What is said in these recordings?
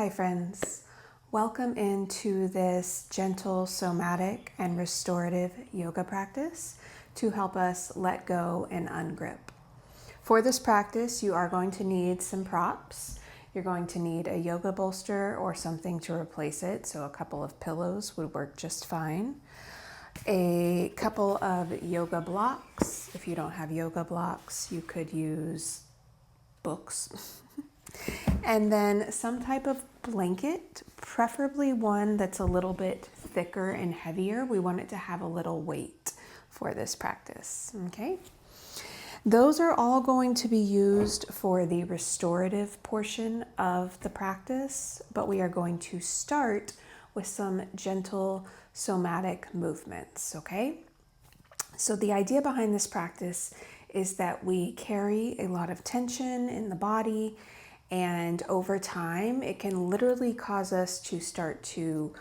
Hi friends, welcome into this gentle somatic and restorative yoga practice to help us let go and ungrip. For this practice, you are going to need some props. You're going to need a yoga bolster or something to replace it, so a couple of pillows would work just fine. A couple of yoga blocks. If you don't have yoga blocks, you could use books. And then some type of blanket, preferably one that's a little bit thicker and heavier. We want it to have a little weight for this practice, okay? Those are all going to be used for the restorative portion of the practice, but we are going to start with some gentle somatic movements, okay? So the idea behind this practice is that we carry a lot of tension in the body, and over time, it can literally cause us to start to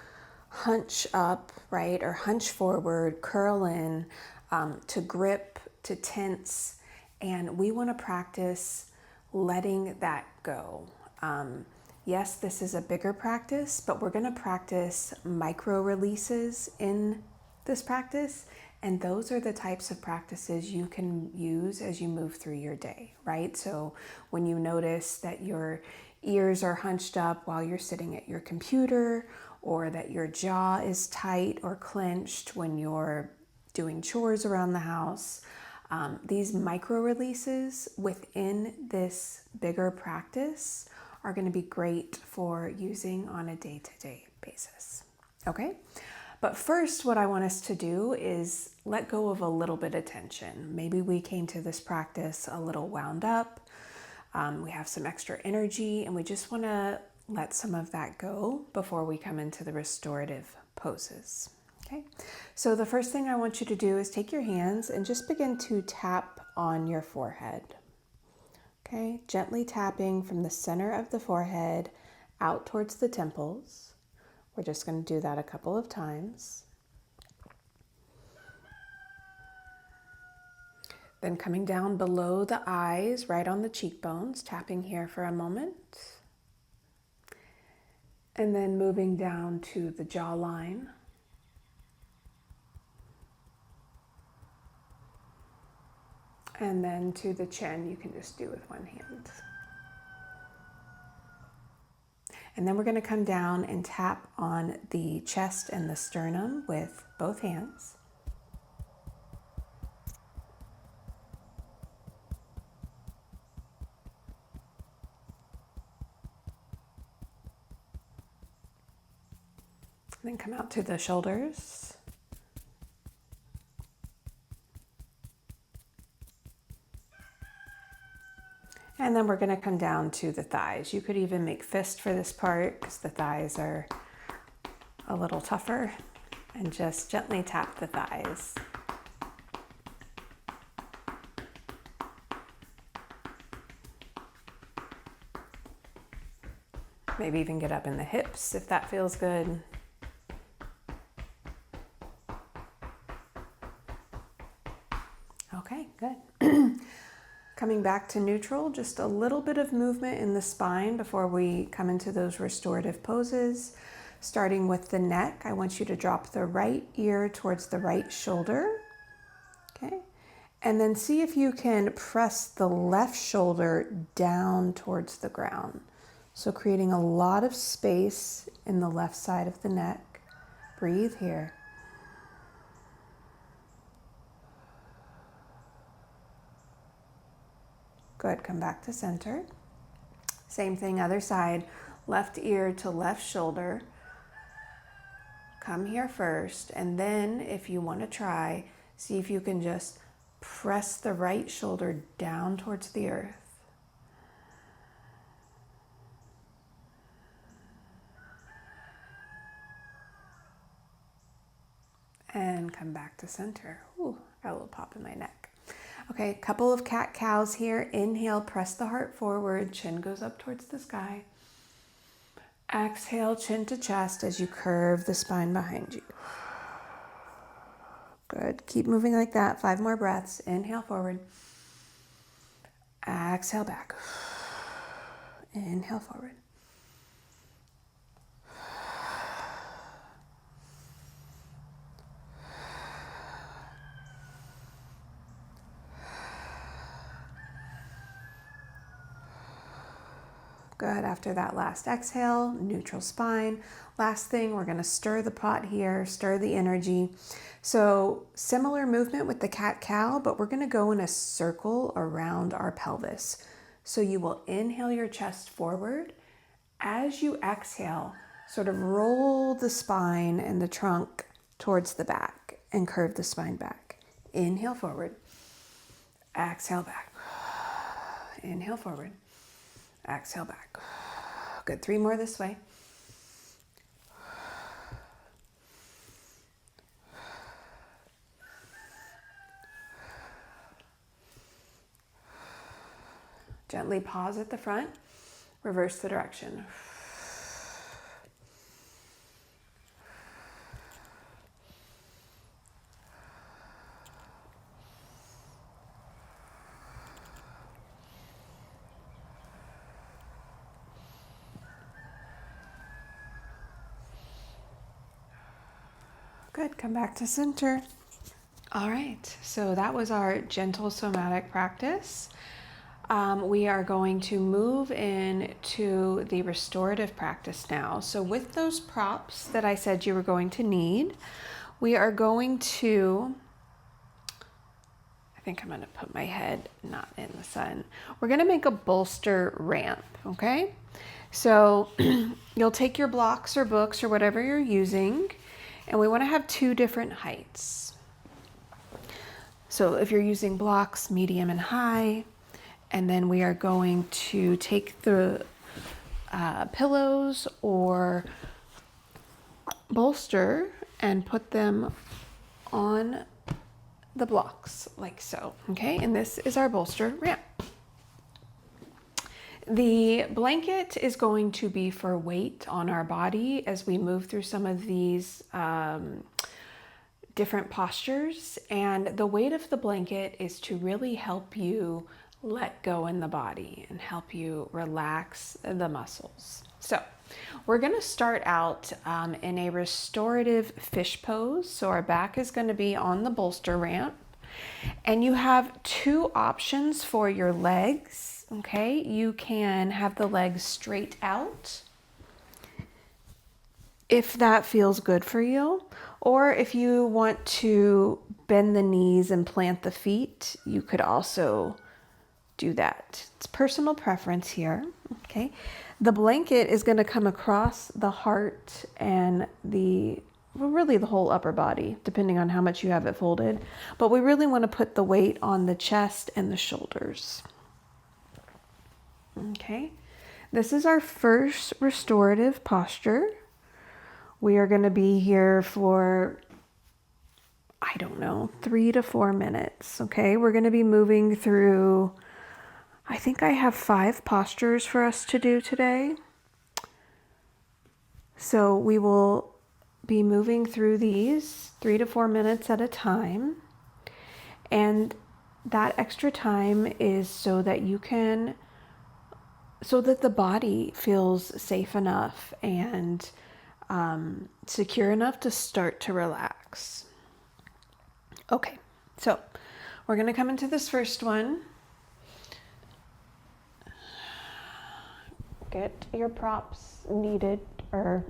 hunch up, right? Or hunch forward, curl in, to grip, to tense. And we want to practice letting that go. Yes, this is a bigger practice, but we're going to practice micro releases in this practice. And those are the types of practices you can use as you move through your day, right? So when you notice that your ears are hunched up while you're sitting at your computer, or that your jaw is tight or clenched when you're doing chores around the house, these micro releases within this bigger practice are going to be great for using on a day-to-day basis, okay? But first, what I want us to do is let go of a little bit of tension. Maybe we came to this practice a little wound up. We have some extra energy, and we just want to let some of that go before we come into the restorative poses. Okay, so the first thing I want you to do is take your hands and just begin to tap on your forehead. Okay, gently tapping from the center of the forehead out towards the temples. We're just going to do that a couple of times. Then coming down below the eyes, right on the cheekbones, tapping here for a moment. And then moving down to the jawline. And then to the chin, you can just do with one hand. And then we're going to come down and tap on the chest and the sternum with both hands. And then come out to the shoulders. And then we're going to come down to the thighs. You could even make fist for this part because the thighs are a little tougher. And just gently tap the thighs. Maybe even get up in the hips if that feels good. Okay, good. Coming back to neutral, just a little bit of movement in the spine before we come into those restorative poses. Starting with the neck, I want you to drop the right ear towards the right shoulder. Okay, and then see if you can press the left shoulder down towards the ground. So creating a lot of space in the left side of the neck. Breathe here. Good, come back to center. Same thing, other side, left ear to left shoulder. Come here first, and then if you want to try, see if you can just press the right shoulder down towards the earth. And come back to center. Ooh, got a little pop in my neck. Okay, a couple of cat-cows here. Inhale, press the heart forward, chin goes up towards the sky. Exhale, chin to chest as you curve the spine behind you. Good, keep moving like that. 5 more breaths. Inhale forward. Exhale back. Inhale forward. Good. After that last exhale, neutral spine. Last thing, we're going to stir the pot here, stir the energy. So similar movement with the cat-cow, but we're going to go in a circle around our pelvis. So you will inhale your chest forward. As you exhale, sort of roll the spine and the trunk towards the back and curve the spine back. Inhale forward. Exhale back. Inhale forward. Exhale back. Good. 3 more this way. Gently pause at the front. Reverse the direction. Good. Come back to center. All right. So that was our gentle somatic practice. We are going to move into the restorative practice now. So with those props that I said you were going to need, we are going to, I think I'm going to put my head not in the sun. We're going to make a bolster ramp, okay? So you'll take your blocks or books or whatever you're using, and we want to have 2 different heights. So if you're using blocks, medium and high, and then we are going to take the pillows or bolster and put them on the blocks like so, okay? And this is our bolster ramp. The blanket is going to be for weight on our body as we move through some of these different postures. And the weight of the blanket is to really help you let go in the body and help you relax the muscles. So we're going to start out in a restorative fish pose. So our back is going to be on the bolster ramp, and you have 2 options for your legs. Okay, you can have the legs straight out if that feels good for you, or if you want to bend the knees and plant the feet, you could also do that. It's personal preference here, okay? The blanket is going to come across the heart and really the whole upper body, depending on how much you have it folded. But we really want to put the weight on the chest and the shoulders. Okay, this is our first restorative posture. We are going to be here for, I don't know, 3 to 4 minutes. Okay, we're going to be moving through, I think I have 5 postures for us to do today. So we will be moving through these 3 to 4 minutes at a time. And that extra time is so that the body feels safe enough and secure enough to start to relax. Okay, so we're going to come into this first one. Get your props needed, or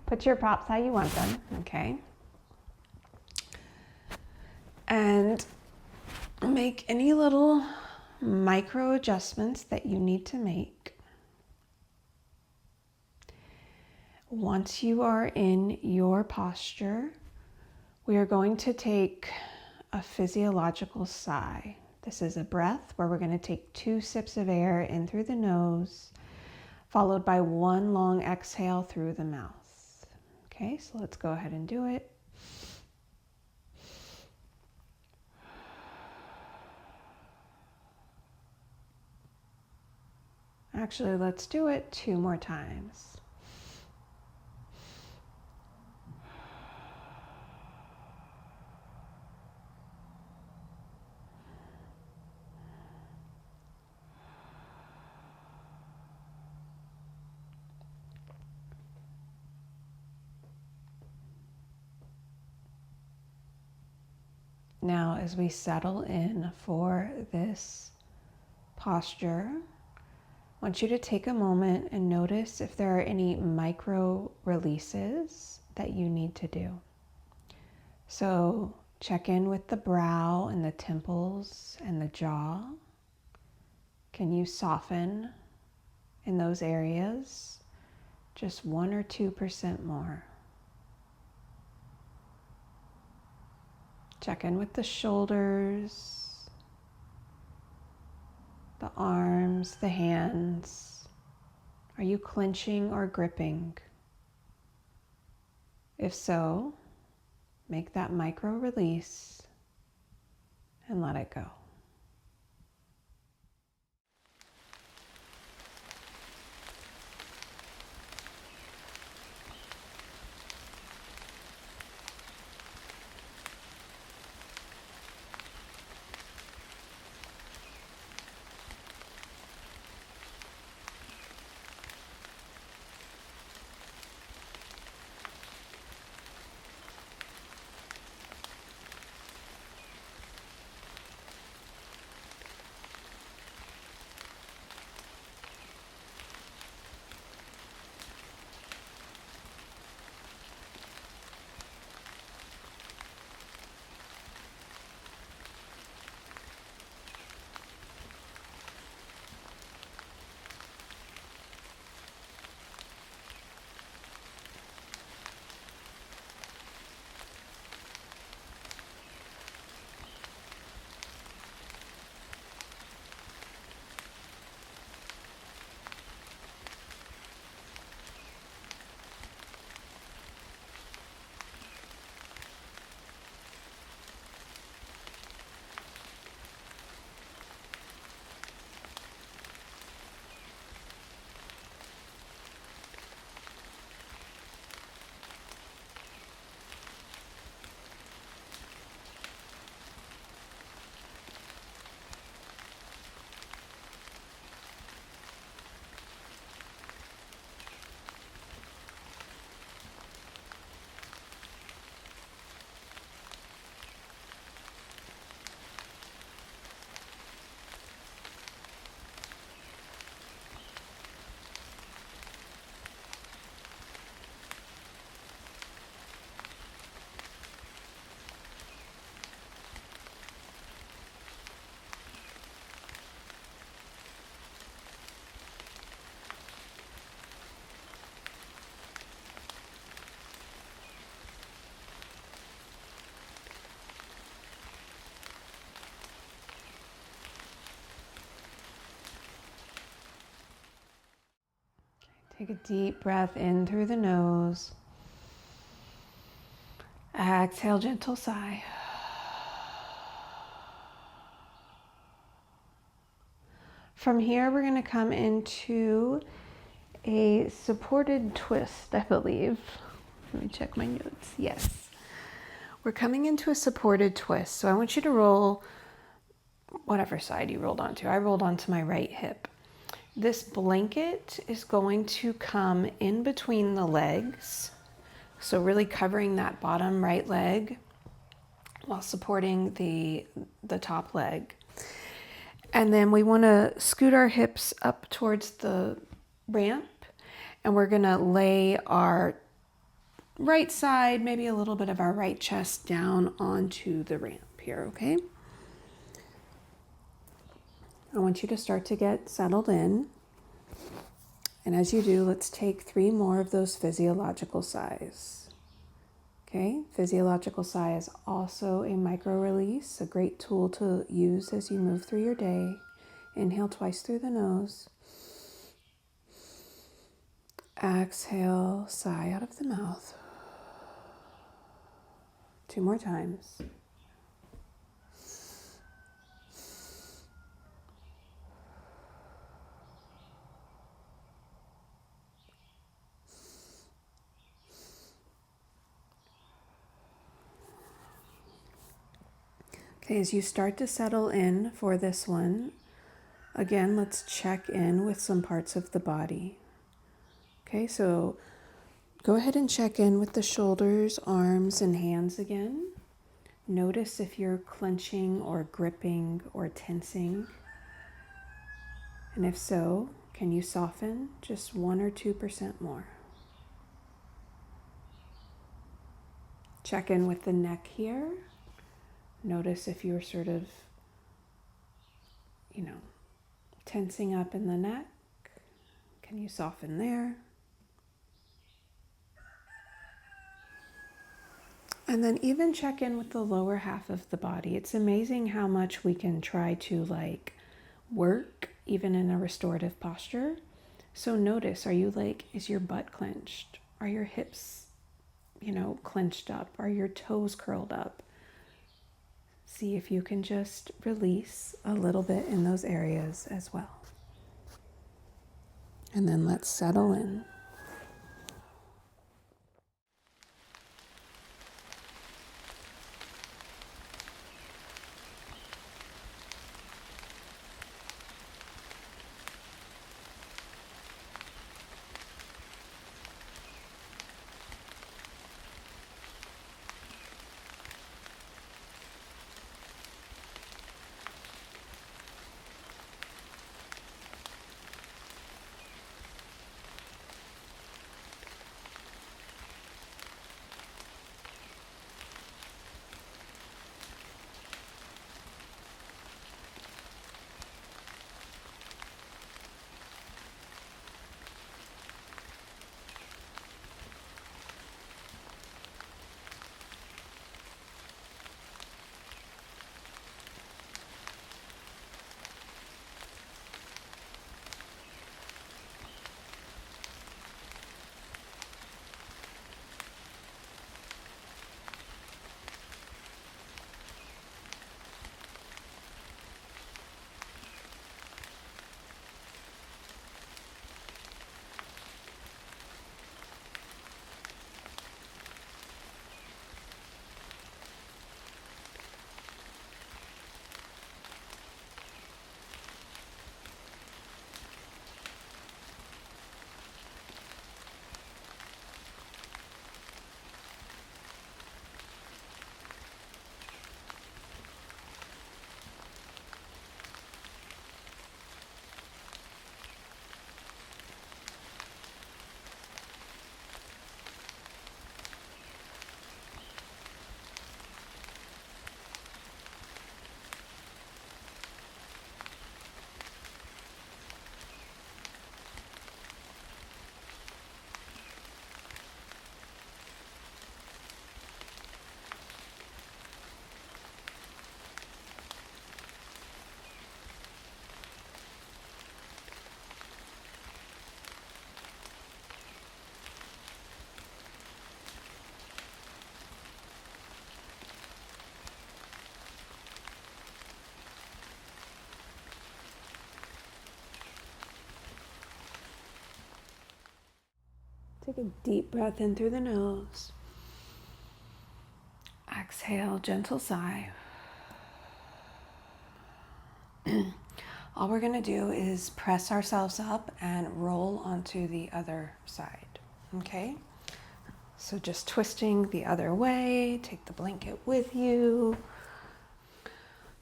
put your props how you want them, okay? And make any little micro adjustments that you need to make. Once you are in your posture, we are going to take a physiological sigh. This is a breath where we're going to take 2 sips of air in through the nose, followed by 1 long exhale through the mouth. Okay, so let's go ahead and do it. Actually, let's do it 2 more times. Now, as we settle in for this posture, I want you to take a moment and notice if there are any micro releases that you need to do. So check in with the brow and the temples and the jaw. Can you soften in those areas? Just 1 or 2% more. Check in with the shoulders, the arms, the hands. Are you clenching or gripping? If so, make that micro release and let it go. Take a deep breath in through the nose. Exhale, gentle sigh. From here, we're going to come into a supported twist, I believe. Let me check my notes. Yes. We're coming into a supported twist. So I want you to roll whatever side you rolled onto. I rolled onto my right hip. This blanket is going to come in between the legs. So really covering that bottom right leg while supporting the top leg. And then we want to scoot our hips up towards the ramp, and we're going to lay our right side, maybe a little bit of our right chest down onto the ramp here, okay? I want you to start to get settled in. And as you do, let's take 3 more of those physiological sighs. Okay, physiological sigh is also a micro release, a great tool to use as you move through your day. Inhale twice through the nose. Exhale, sigh out of the mouth. 2 more times. Okay, as you start to settle in for this one, again, let's check in with some parts of the body. Okay, so go ahead and check in with the shoulders, arms, and hands again. Notice if you're clenching or gripping or tensing. And if so, Can you soften just 1 or 2% more? Check in with the neck here. Notice if you're sort of, tensing up in the neck. Can you soften there? And then even check in with the lower half of the body. It's amazing how much we can try to work even in a restorative posture. So notice, is your butt clenched? Are your hips, clenched up? Are your toes curled up? See if you can just release a little bit in those areas as well. And then let's settle in. Take a deep breath in through the nose. Exhale, gentle sigh. All we're going to do is press ourselves up and roll onto the other side. Okay? So just twisting the other way. Take the blanket with you.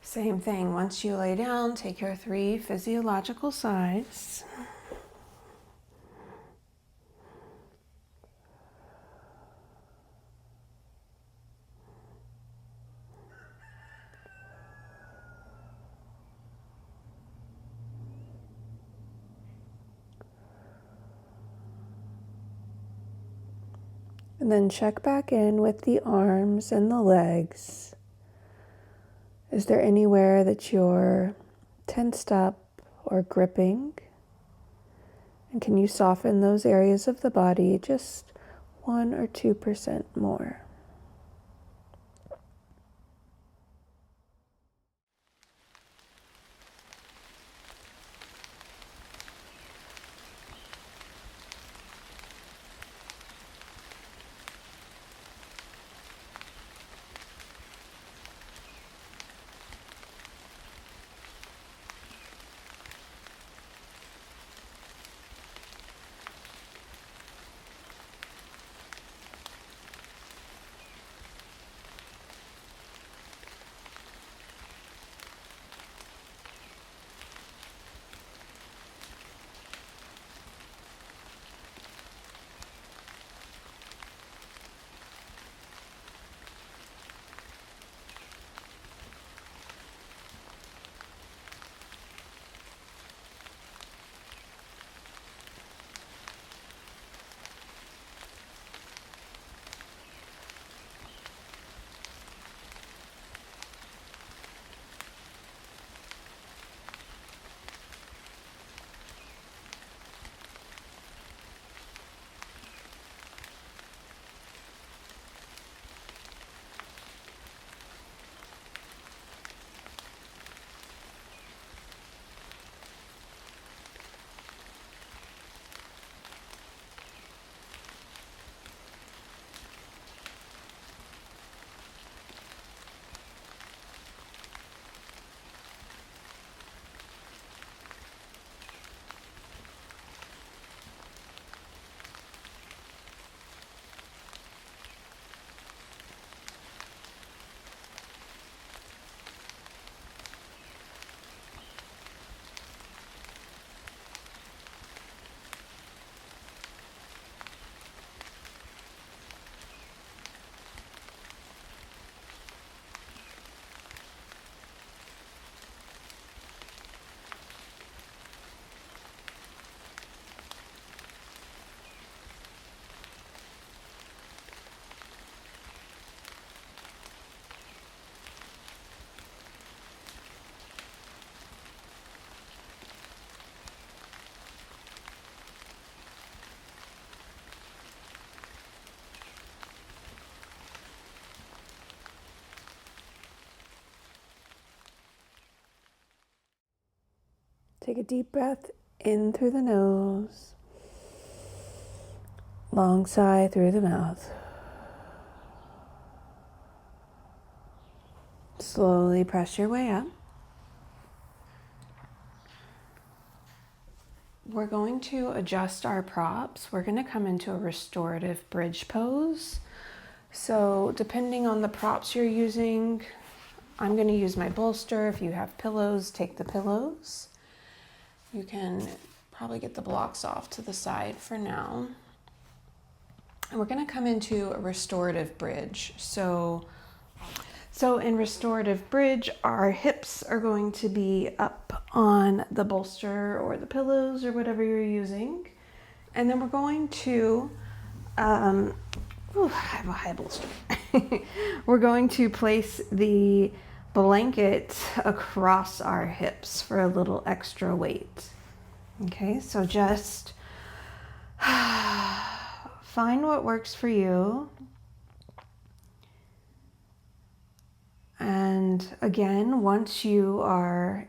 Same thing. Once you lay down, take your 3 physiological sighs. And then check back in with the arms and the legs. Is there anywhere that you're tensed up or gripping? And can you soften those areas of the body just 1 or 2% more? Take a deep breath in through the nose, long sigh through the mouth. Slowly press your way up. We're going to adjust our props. We're going to come into a restorative bridge pose. So depending on the props you're using, I'm going to use my bolster. If you have pillows, take the pillows. You can probably get the blocks off to the side for now. And we're going to come into a restorative bridge. So in restorative bridge, our hips are going to be up on the bolster or the pillows or whatever you're using. And then we're going to, I have a high bolster. We're going to place the blanket across our hips for a little extra weight. Okay, so just find what works for you. And again, once you are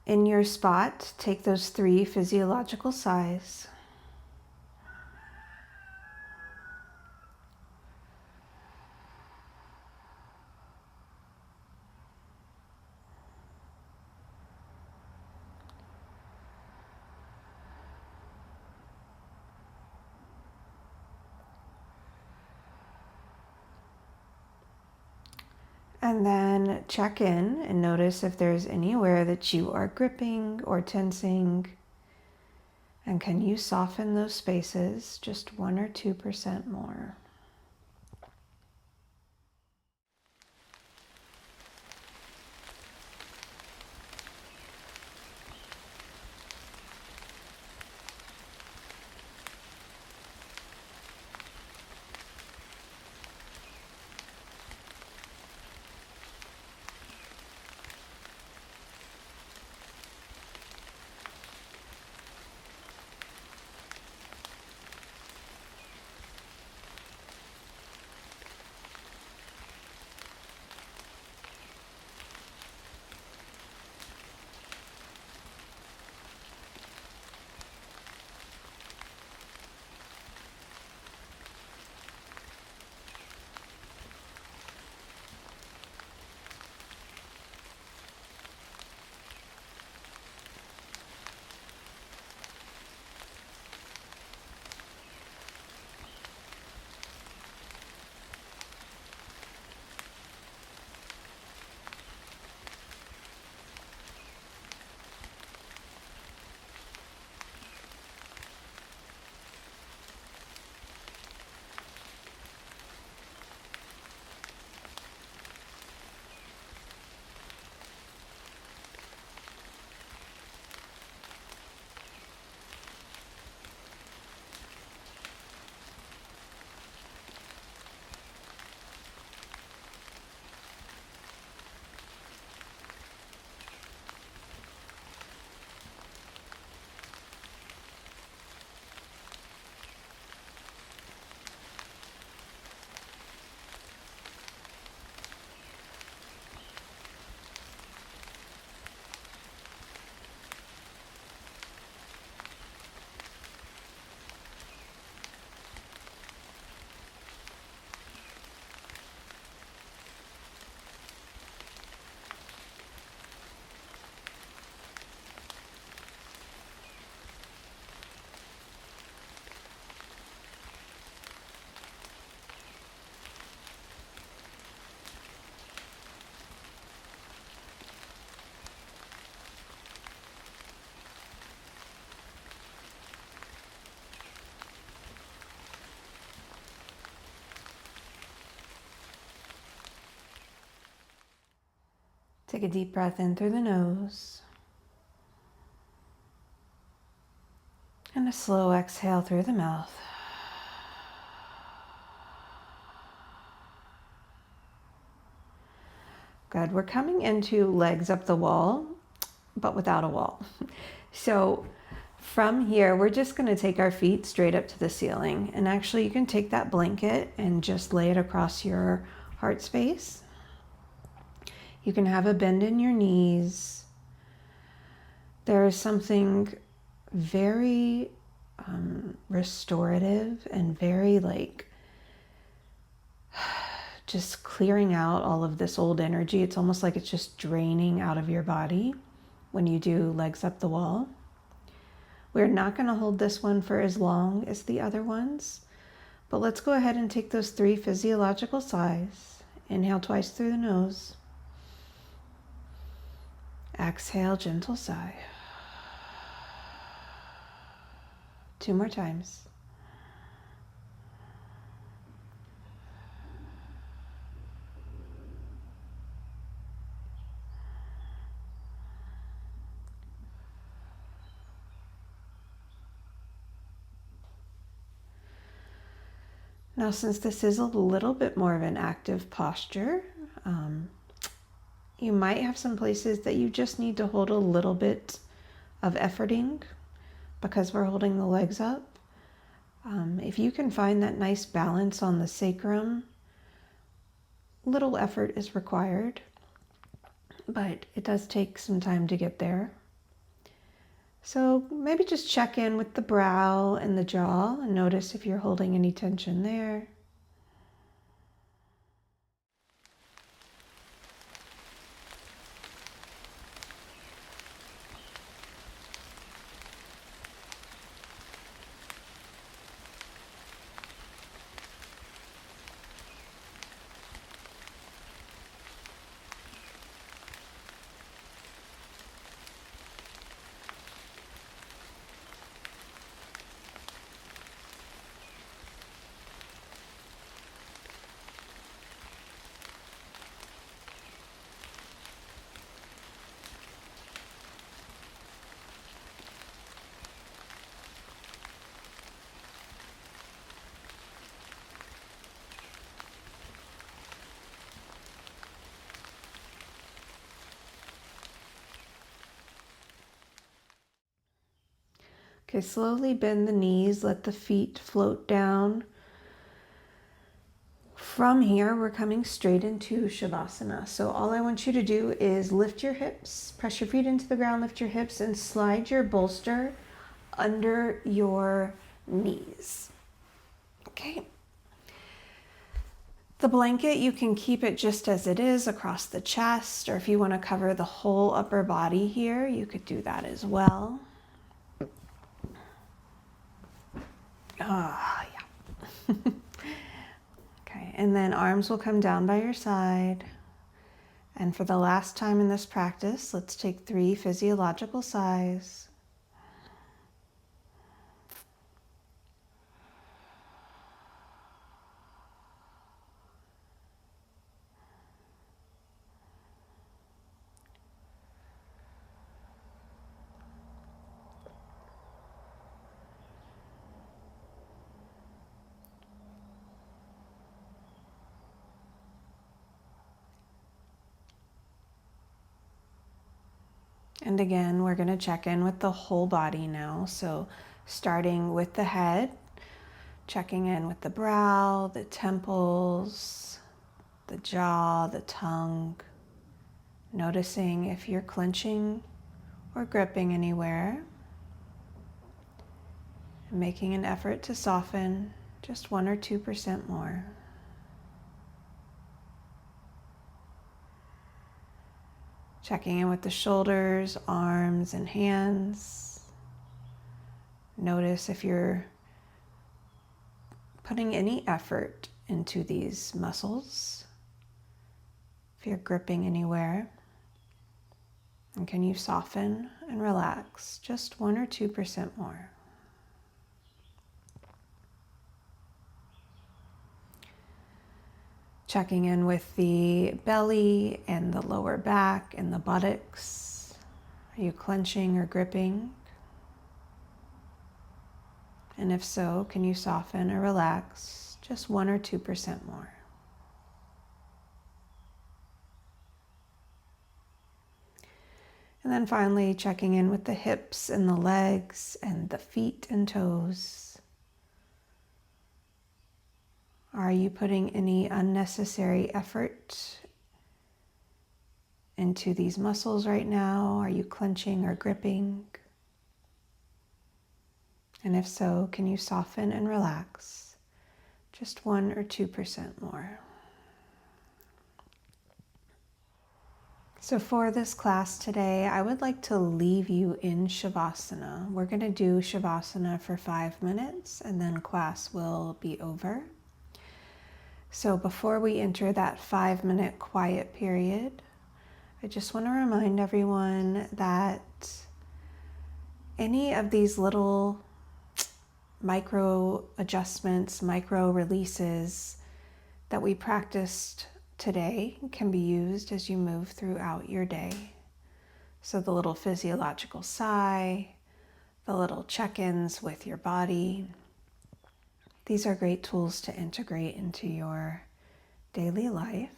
in your spot, take those 3 physiological sighs. And then check in and notice if there's anywhere that you are gripping or tensing. And can you soften those spaces just 1 or 2% more? Take a deep breath in through the nose. And a slow exhale through the mouth. Good. We're coming into legs up the wall, but without a wall. So from here, we're just going to take our feet straight up to the ceiling. And actually, you can take that blanket and just lay it across your heart space. You can have a bend in your knees. There is something very restorative and very like just clearing out all of this old energy. It's almost like it's just draining out of your body when you do legs up the wall. We're not going to hold this one for as long as the other ones, but let's go ahead and take those 3 physiological sighs. Inhale twice through the nose. Exhale, gentle sigh. 2 more times. Now, since this is a little bit more of an active posture, you might have some places that you just need to hold a little bit of efforting because we're holding the legs up. If you can find that nice balance on the sacrum, little effort is required, but it does take some time to get there. So maybe just check in with the brow and the jaw and notice if you're holding any tension there. Okay, slowly bend the knees, let the feet float down. From here, we're coming straight into Shavasana. So all I want you to do is lift your hips, press your feet into the ground, lift your hips, and slide your bolster under your knees. Okay. The blanket, you can keep it just as it is across the chest, or if you want to cover the whole upper body here, you could do that as well. Yeah. Okay, and then arms will come down by your side. And for the last time in this practice, let's take 3 physiological sighs. And again, we're going to check in with the whole body now. So starting with the head, checking in with the brow, the temples, the jaw, the tongue, noticing if you're clenching or gripping anywhere, and making an effort to soften just 1 or 2% more. Checking in with the shoulders, arms, and hands. Notice if you're putting any effort into these muscles, if you're gripping anywhere. And can you soften and relax just 1 or 2% more? Checking in with the belly and the lower back and the buttocks. Are you clenching or gripping? And if so, can you soften or relax just 1 or 2% more? And then finally checking in with the hips and the legs and the feet and toes. Are you putting any unnecessary effort into these muscles right now? Are you clenching or gripping? And if so, can you soften and relax just 1 or 2% more? So for this class today, I would like to leave you in Shavasana. We're going to do Shavasana for 5 minutes and then class will be over. So before we enter that 5-minute quiet period, I just want to remind everyone that any of these little micro adjustments, micro releases that we practiced today can be used as you move throughout your day. So the little physiological sigh, the little check-ins with your body, these are great tools to integrate into your daily life,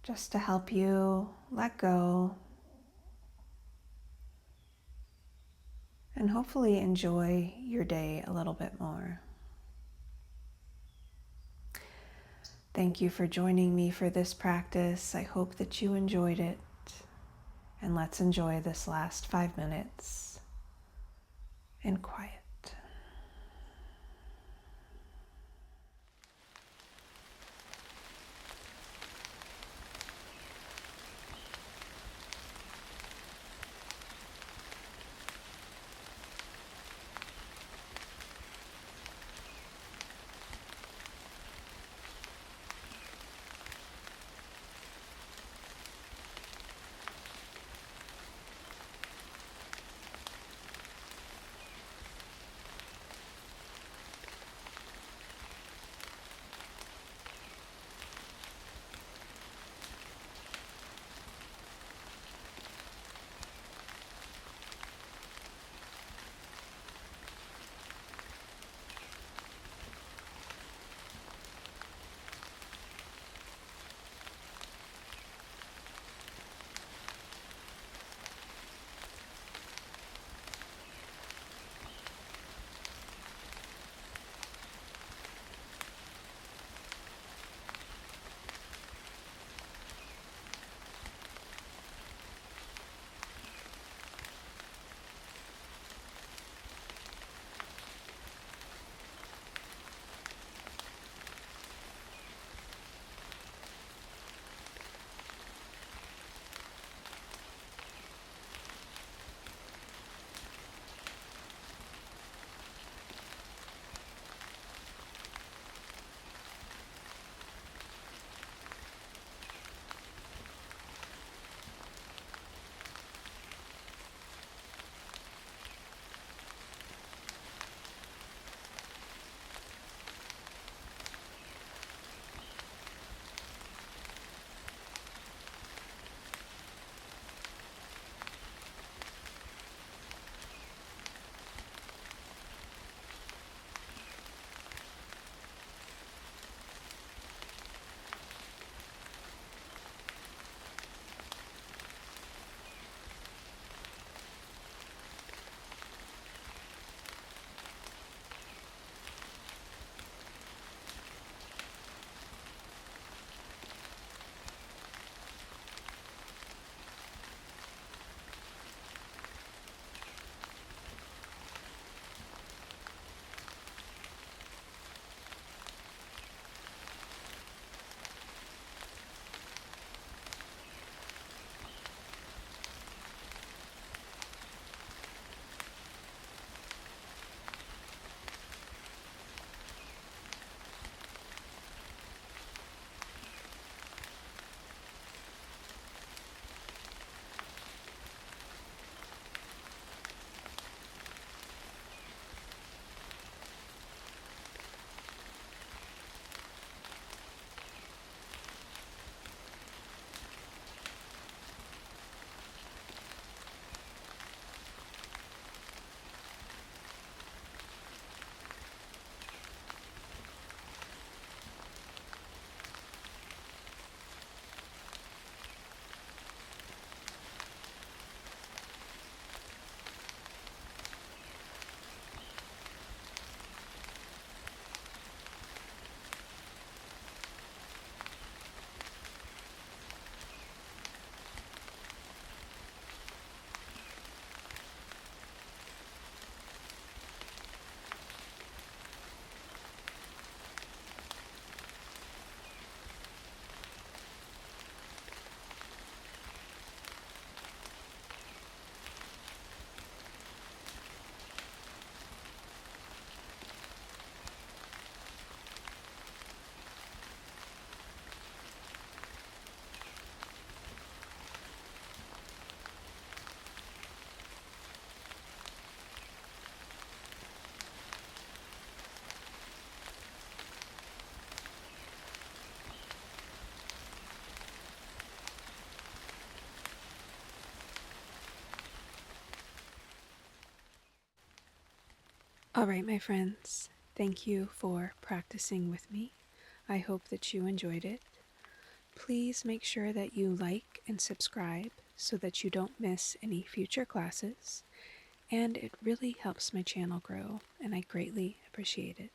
just to help you let go and hopefully enjoy your day a little bit more. Thank you for joining me for this practice. I hope that you enjoyed it. And let's enjoy this last 5 minutes in quiet. All right, my friends, thank you for practicing with me. I hope that you enjoyed it. Please make sure that you like and subscribe so that you don't miss any future classes, and it really helps my channel grow, and I greatly appreciate it.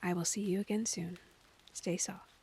I will see you again soon. Stay soft.